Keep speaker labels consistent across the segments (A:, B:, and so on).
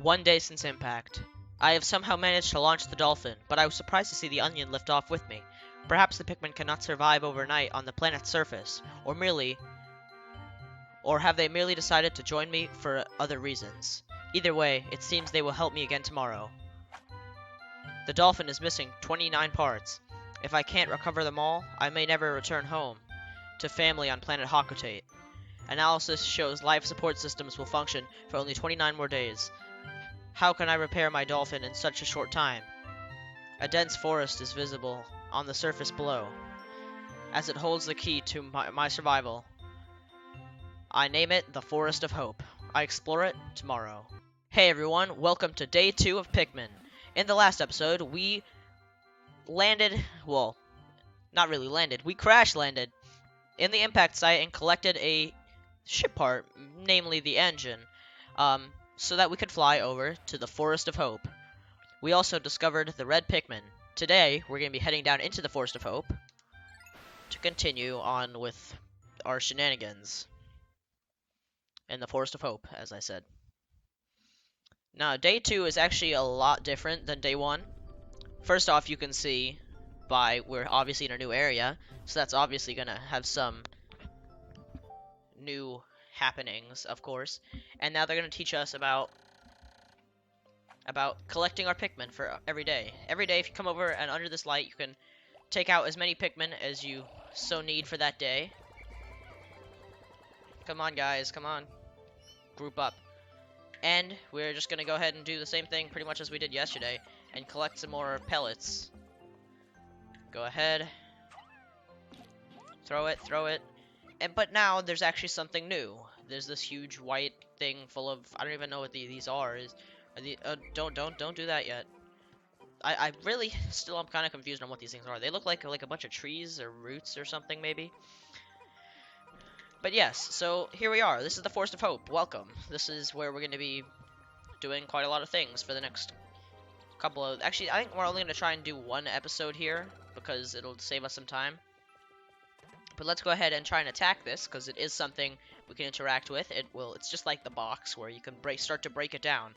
A: 1 day since impact. I have somehow managed to launch the dolphin, but I was surprised to see the onion lift off with me. Perhaps the Pikmin cannot survive overnight on the planet's surface, or have they merely decided to join me for other reasons? Either way, it seems they will help me again tomorrow. The dolphin is missing 29 parts. If I can't recover them all, I may never return home to family on planet Hakutate. Analysis shows life support systems will function for only 29 more days. How can I repair my dolphin in such a short time? A dense forest is visible on the surface below, as it holds the key to my survival. I name it the Forest of Hope. I explore it tomorrow. Hey everyone, welcome to day 2 of Pikmin. In the last episode, we landed, well, not really landed, we crash landed in the impact site and collected a ship part, namely the engine, so that we could fly over to the Forest of Hope. We also discovered the red Pikmin. Today, we're going to be heading down into the Forest of Hope to continue on with our shenanigans in the Forest of Hope, as I said. Now, day 2 is actually a lot different than day 1. First off, you can see we're obviously in a new area, so that's obviously going to have some new happenings, of course. And now they're going to teach us about collecting our Pikmin for every day. Every day, if you come over and under this light, you can take out as many Pikmin as you so need for that day. Come on, guys, come on. Group up. And we're just going to go ahead and do the same thing pretty much as we did yesterday and collect some more pellets. Go ahead. Throw it. But now there's actually something new. There's this huge white thing full of, I don't even know what these are. Don't do that yet. I really still am kind of confused on what these things are. They look like a bunch of trees or roots or something maybe. But yes, so here we are. This is the Forest of Hope. Welcome. This is where we're going to be doing quite a lot of things for the next couple of... Actually, I think we're only going to try and do one episode here because it'll save us some time. But let's go ahead and try and attack this because it is something we can interact with. It's just like the box where you can start to break it down.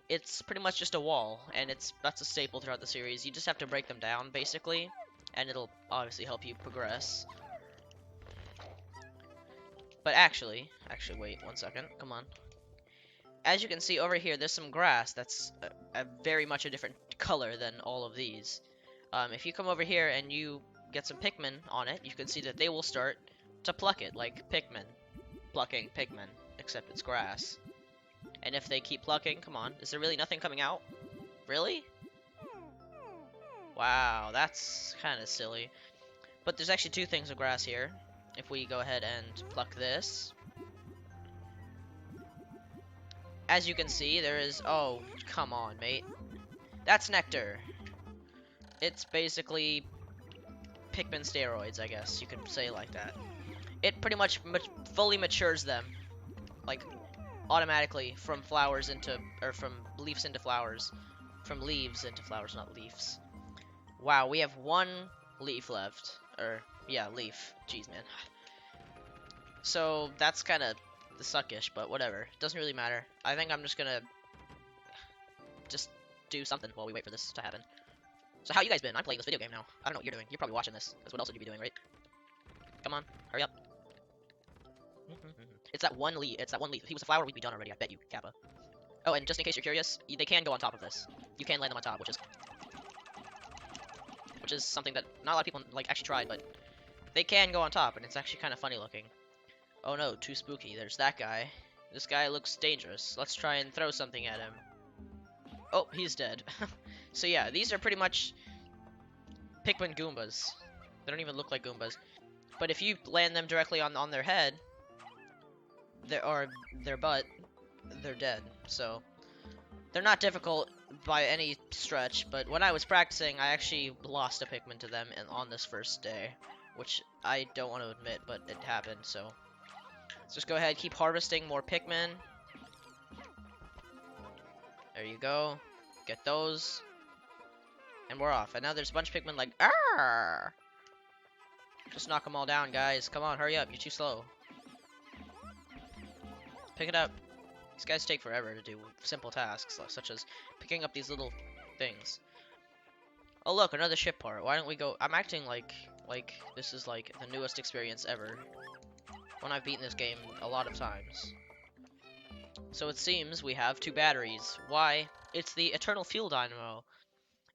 A: It's pretty much just a wall, and that's a staple throughout the series. You just have to break them down, basically, and it'll obviously help you progress. But actually, wait 1 second. Come on. As you can see over here, there's some grass that's very much a different color than all of these. If you come over here and you get some Pikmin on it, you can see that they will start to pluck it, like Pikmin. Plucking Pikmin, except it's grass. And if they keep plucking, come on, is there really nothing coming out? Really? Wow, that's kind of silly. But there's actually 2 things of grass here. If we go ahead and pluck this. As you can see, there is... Oh, come on, mate. That's nectar. It's basically Pikmin steroids, I guess. You could say like that. It pretty much fully matures them. Like, automatically from flowers into... Or from leaves into flowers. From leaves into flowers, not leaves. Wow, we have 1 leaf left. Yeah, leaf. Jeez, man. So, that's kind of suckish, but whatever. Doesn't really matter. I think I'm just gonna do something while we wait for this to happen. So how you guys been? I'm playing this video game now. I don't know what you're doing. You're probably watching this, because what else would you be doing, right? Come on, hurry up. It's that one leaf. It's that one leaf. If he was a flower, we'd be done already, I bet you, Kappa. Oh, and just in case you're curious, they can go on top of this. You can land them on top, which is something that not a lot of people actually tried, but they can go on top, and it's actually kind of funny looking. Oh no, too spooky. There's that guy. This guy looks dangerous. Let's try and throw something at him. Oh, he's dead. So yeah, these are pretty much Pikmin Goombas. They don't even look like Goombas. But if you land them directly on their head, or their butt, they're dead. So they're not difficult by any stretch, but when I was practicing, I actually lost a Pikmin to them on this first day, which I don't want to admit, but it happened, so let's just go ahead, keep harvesting more Pikmin. There you go. Get those. And we're off. And now there's a bunch of Pikmin like, Arr! Just knock them all down, guys. Come on, hurry up. You're too slow. Pick it up. These guys take forever to do simple tasks, such as picking up these little things. Oh look, another ship part. Why don't we go? I'm acting like this is like the newest experience ever, when I've beaten this game a lot of times. So it seems we have 2 batteries. Why? It's the Eternal Fuel Dynamo.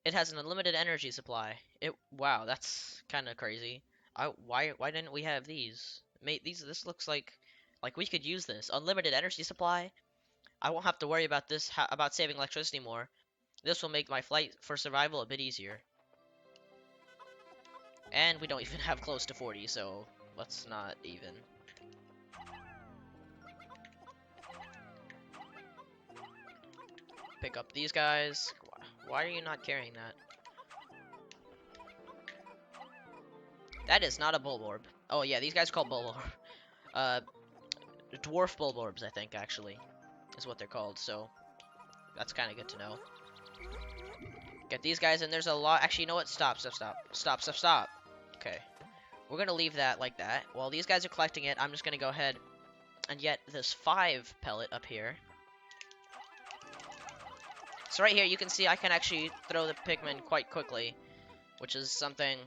A: It has an unlimited energy supply. Wow, that's kind of crazy. Why didn't we have these? Mate, this looks like we could use this. Unlimited energy supply. I won't have to worry about this about saving electricity more. This will make my flight for survival a bit easier. And we don't even have close to 40, so let's not even. Pick up these guys. Why are you not carrying that? That is not a Bulborb. Oh yeah, these guys are called Bulborb. Dwarf Bulborbs, I think, actually, is what they're called, so that's kind of good to know. Get these guys, and there's a lot. Actually, you know what? Stop. Okay. We're gonna leave that like that. While these guys are collecting it, I'm just gonna go ahead and get this 5 pellet up here. So right here, you can see I can actually throw the Pikmin quite quickly, which is something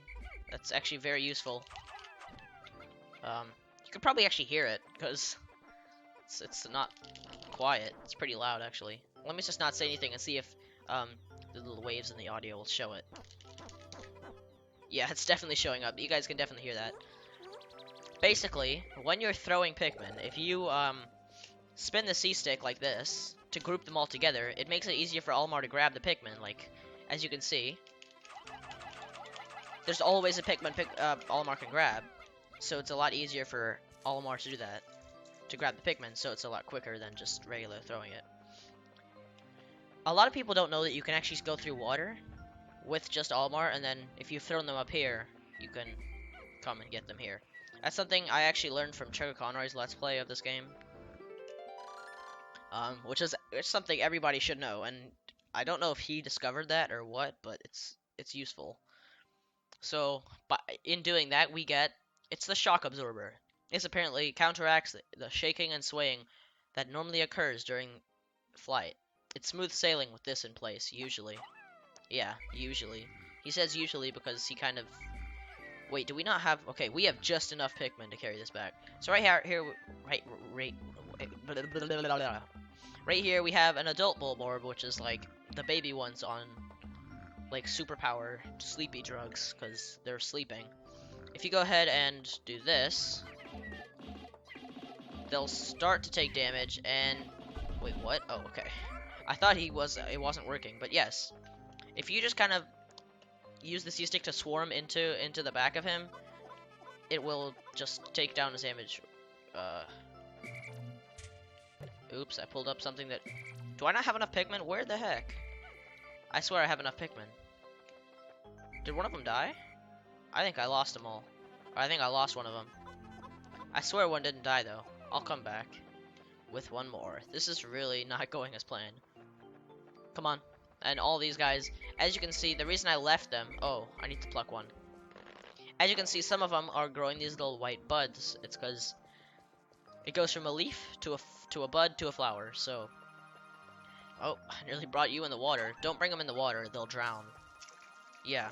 A: that's actually very useful. You could probably actually hear it, because it's not quiet. It's pretty loud, actually. Let me just not say anything and see if the little waves in the audio will show it. Yeah, it's definitely showing up. You guys can definitely hear that. Basically, when you're throwing Pikmin, if you spin the C-stick like this to group them all together, it makes it easier for Olimar to grab the Pikmin. Like, as you can see, there's always a Pikmin Olimar can grab, so it's a lot easier for Olimar to do that, to grab the Pikmin, so it's a lot quicker than just regular throwing it. A lot of people don't know that you can actually go through water with just Olimar, and then if you've thrown them up here, you can come and get them here. That's something I actually learned from Trigger Conroy's Let's Play of this game. Which is something everybody should know, and I don't know if he discovered that or what, but it's useful. So, in doing that, it's the shock absorber. This apparently counteracts the shaking and swaying that normally occurs during flight. It's smooth sailing with this in place, usually. Yeah, usually. He says usually because he kind of... Wait, do we not have... Okay, we have just enough Pikmin to carry this back. So right here we have an adult Bulborb, which is like the baby ones on like superpower sleepy drugs, because they're sleeping. If you go ahead and do this, they'll start to take damage, and... Wait, what? Oh, okay. I thought it wasn't working, but yes. If you just kind of use the C-stick to swarm into the back of him, it will just take down his damage. Oops, I pulled up something that... Do I not have enough Pikmin? Where the heck? I swear I have enough Pikmin. Did one of them die? I think I lost them all. Or I think I lost one of them. I swear one didn't die, though. I'll come back with one more. This is really not going as planned. Come on. And all these guys, as you can see, the reason I left them... Oh, I need to pluck one. As you can see, some of them are growing these little white buds. It's because it goes from a leaf to a bud to a flower, so... Oh, I nearly brought you in the water. Don't bring them in the water, they'll drown. Yeah.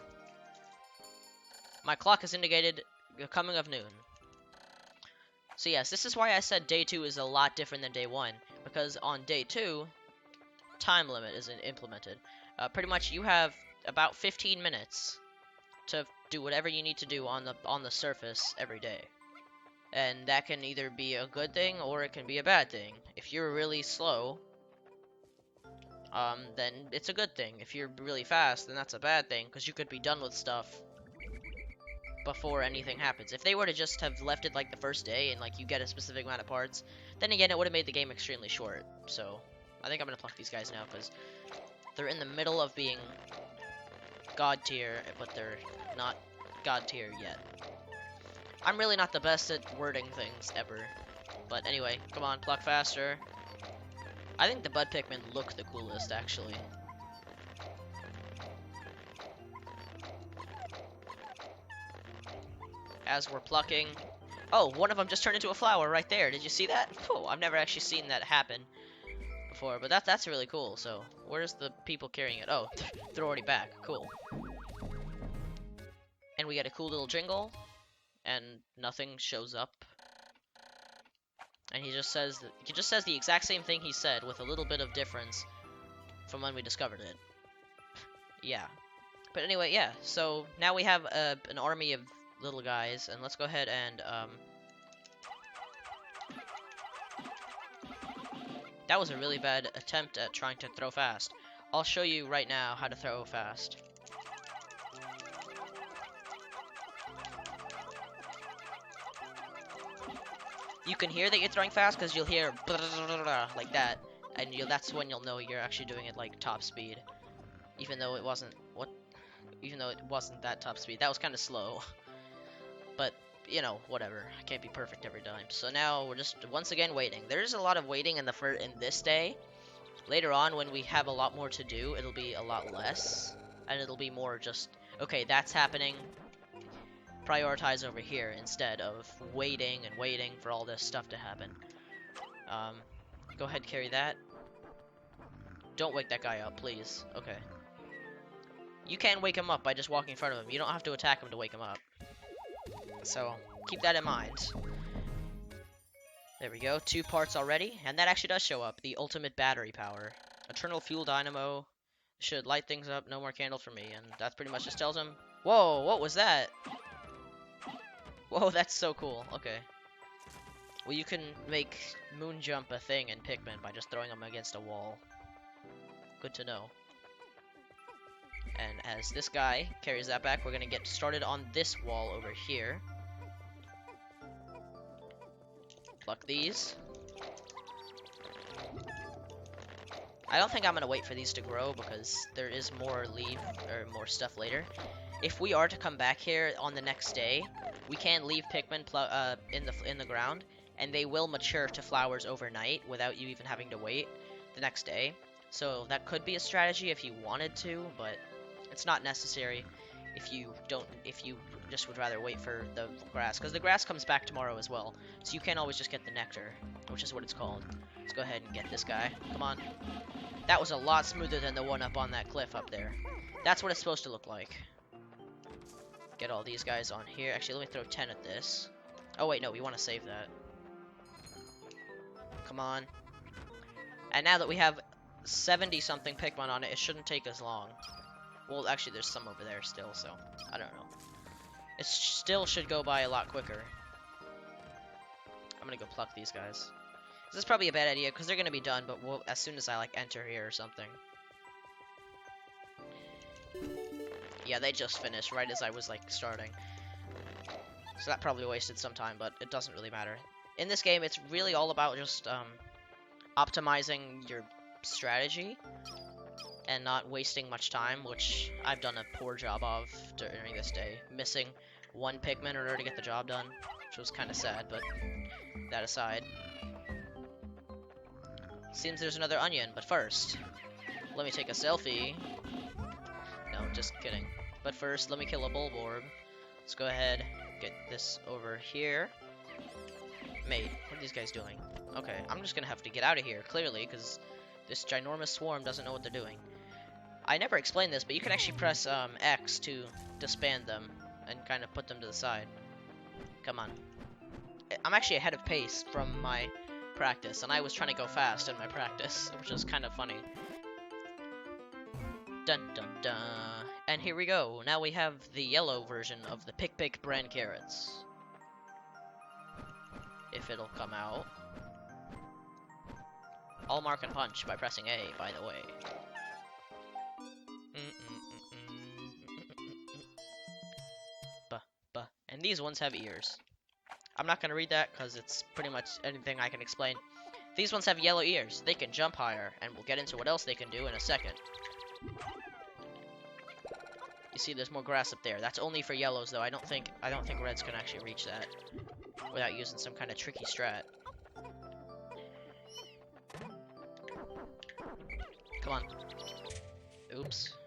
A: My clock has indicated the coming of noon. So yes, this is why I said day 2 is a lot different than day 1. Because on day 2, time limit is implemented. Pretty much you have about 15 minutes to do whatever you need to do on the surface every day. And that can either be a good thing or it can be a bad thing. If you're really slow, then it's a good thing. If you're really fast, then that's a bad thing, because you could be done with stuff before anything happens. If they were to just have left it like the first day and like you get a specific amount of parts, then again it would have made the game extremely short. So I think I'm gonna pluck these guys now because they're in the middle of being god tier, but they're not god tier yet. I'm really not the best at wording things ever, but anyway, come on, pluck faster. I think the bud Pikmin look the coolest, actually. As we're plucking... Oh, one of them just turned into a flower right there. Did you see that? Oh, I've never actually seen that happen. before, but that's really cool. So where's the people carrying it? Oh, they're already back. Cool. And we get a cool little jingle, and nothing shows up. And he just says the exact same thing he said with a little bit of difference from when we discovered it. Yeah. But anyway, yeah. So now we have an army of little guys, and let's go ahead and that was a really bad attempt at trying to throw fast. I'll show you right now how to throw fast. You can hear that you're throwing fast because you'll hear like that, and that's when you'll know you're actually doing it like top speed. Even though it wasn't that top speed. That was kind of slow. But, you know, whatever. I can't be perfect every time. So now we're just once again waiting. There's a lot of waiting in this day. Later on, when we have a lot more to do, it'll be a lot less, and it'll be more just, okay, that's happening, prioritize over here instead of waiting and waiting for all this stuff to happen. Go ahead, carry that. Don't wake that guy up, please. Okay. You can wake him up by just walking in front of him. You don't have to attack him to wake him up. So, keep that in mind. There we go, 2 parts already, and that actually does show up. The ultimate battery power. Eternal fuel dynamo should light things up, no more candle for me, and that pretty much just tells him, whoa, what was that? Whoa, that's so cool, okay. Well, you can make moon jump a thing in Pikmin by just throwing them against a wall. Good to know. And as this guy carries that back, we're gonna get started on this wall over here. Pluck these. I don't think I'm gonna wait for these to grow because there is more more stuff later. If we are to come back here on the next day, we can leave Pikmin in the ground, and they will mature to flowers overnight without you even having to wait the next day. So that could be a strategy if you wanted to, but it's not necessary if you just would rather wait for the grass, because the grass comes back tomorrow as well. So you can always just get the nectar, which is what it's called. Let's go ahead and get this guy. Come on. That was a lot smoother than the one up on that cliff up there. That's what it's supposed to look like. Get all these guys on here. Actually, let me throw 10 at this. Oh wait, no, we want to save that. Come on. And now that we have 70-something Pikmin on it, it shouldn't take as long. Well, actually, there's some over there still, so I don't know. It still should go by a lot quicker. I'm gonna go pluck these guys. This is probably a bad idea because they're gonna be done, but as soon as I like enter here or something. Yeah, they just finished right as I was like starting. So that probably wasted some time, but it doesn't really matter. In this game, it's really all about just optimizing your strategy and not wasting much time, which I've done a poor job of during this day. Missing 1 Pikmin in order to get the job done, which was kind of sad, but that aside. Seems there's another onion, but first, let me take a selfie. No, just kidding. But first, let me kill a Bulborb. Let's go ahead, get this over here. Mate, what are these guys doing? Okay, I'm just gonna have to get out of here, clearly, because this ginormous swarm doesn't know what they're doing. I never explained this, but you can actually press X to disband them and kind of put them to the side. Come on. I'm actually ahead of pace from my practice, and I was trying to go fast in my practice, which is kind of funny. Dun dun dun. And here we go. Now we have the yellow version of the Pick brand carrots. If it'll come out. I'll mark and punch by pressing A, by the way. And these ones have ears. I'm not gonna read that because it's pretty much anything I can explain. These ones have yellow ears. They can jump higher, and we'll get into what else they can do in a second. You see, there's more grass up there. That's only for yellows, though. I don't think reds can actually reach that without using some kind of tricky strat. Come on. Oops.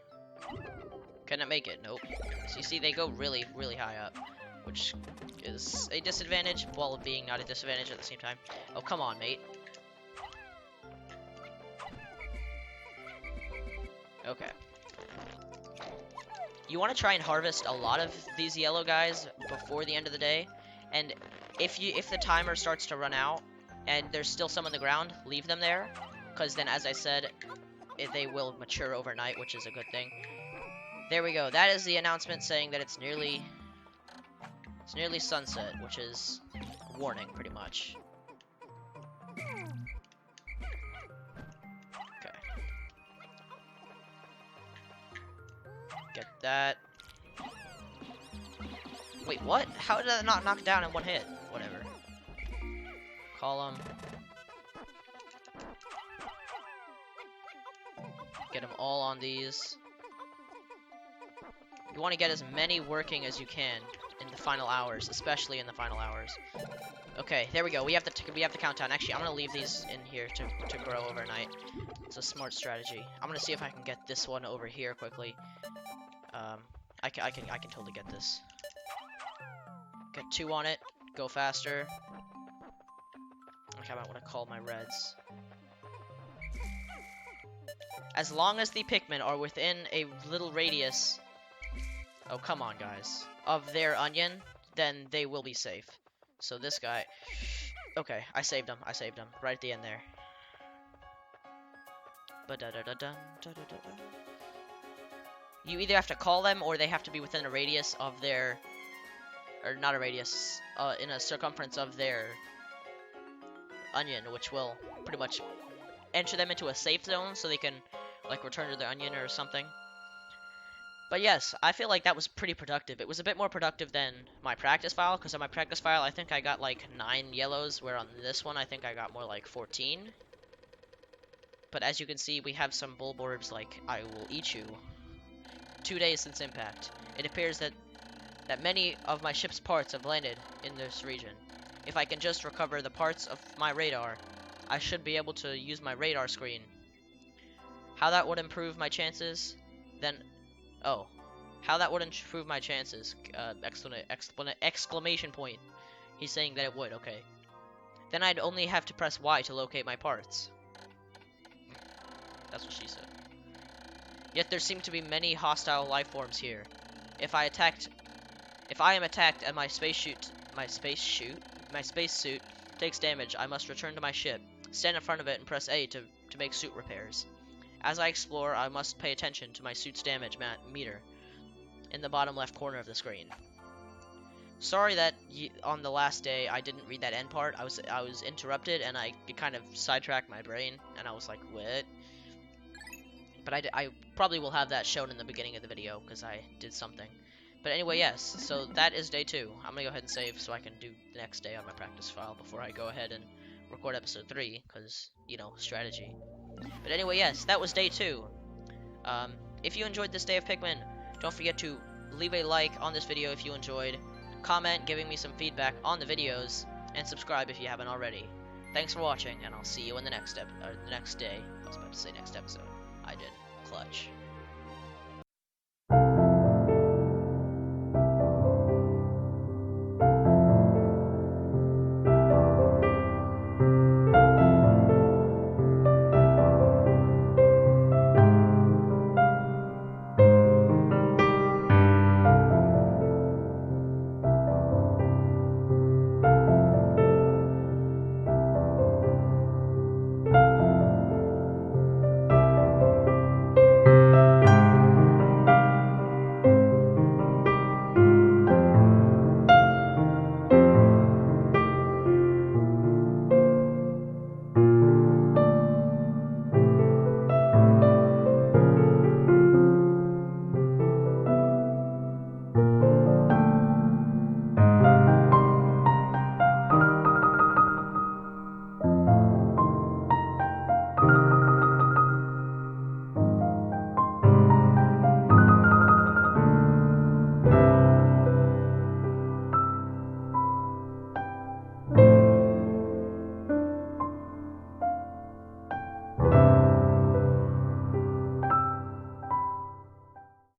A: Cannot make it. Nope. So you see, they go really, really high up, which is a disadvantage while being not a disadvantage at the same time. Oh, come on, mate. Okay. You want to try and harvest a lot of these yellow guys before the end of the day, and if the timer starts to run out and there's still some on the ground, leave them there, because then, as I said, they will mature overnight, which is a good thing. There we go. That is the announcement saying that it's nearly sunset, which is a warning, pretty much. Okay. Get that. Wait, what? How did that not knock down in one hit? Whatever. Call them. Get them all on these. You want to get as many working as you can in the final hours, especially in the final hours. Okay, there we go. We have the countdown. Actually, I'm gonna leave these in here to grow overnight. It's a smart strategy. I'm gonna see if I can get this one over here quickly. I can totally get this. Get 2 on it. Go faster. Okay, I might want to call my reds. As long as the Pikmin are within a little radius, oh come on guys, of their onion, then they will be safe. So this guy, okay, I saved him right at the end there. You either have to call them or they have to be within a radius of their, or not a radius, in a circumference of their onion, which will pretty much enter them into a safe zone so they can like return to their onion or something. But yes, I feel like that was pretty productive. It was a bit more productive than my practice file, because on my practice file I think I got like 9 yellows, where on this one I think I got more like 14. But as you can see, we have some Bulborbs like I will eat you. 2 days since impact. It appears that many of my ship's parts have landed in this region. If I can just recover the parts of my radar, I should be able to use my radar screen. How that would improve my chances, then... Oh. How that would improve my chances, exclamation point. He's saying that it would, okay. Then I'd only have to press Y to locate my parts. That's what she said. Yet there seem to be many hostile life forms here. If I am attacked and my spacesuit takes damage, I must return to my ship, stand in front of it and press A to make suit repairs. As I explore, I must pay attention to my suit's damage meter in the bottom left corner of the screen. Sorry that on the last day I didn't read that end part. I was interrupted and it kind of sidetracked my brain, and I was like, what? But I probably will have that shown in the beginning of the video because I did something. But anyway, yes, so that is day 2. I'm gonna go ahead and save so I can do the next day on my practice file before I go ahead and record episode 3, because, you know, strategy. But anyway, yes, that was day 2. If you enjoyed this day of Pikmin, don't forget to leave a like on this video if you enjoyed, comment giving me some feedback on the videos, and subscribe if you haven't already. Thanks for watching, and I'll see you in the next day. I was about to say next episode. I did. Clutch.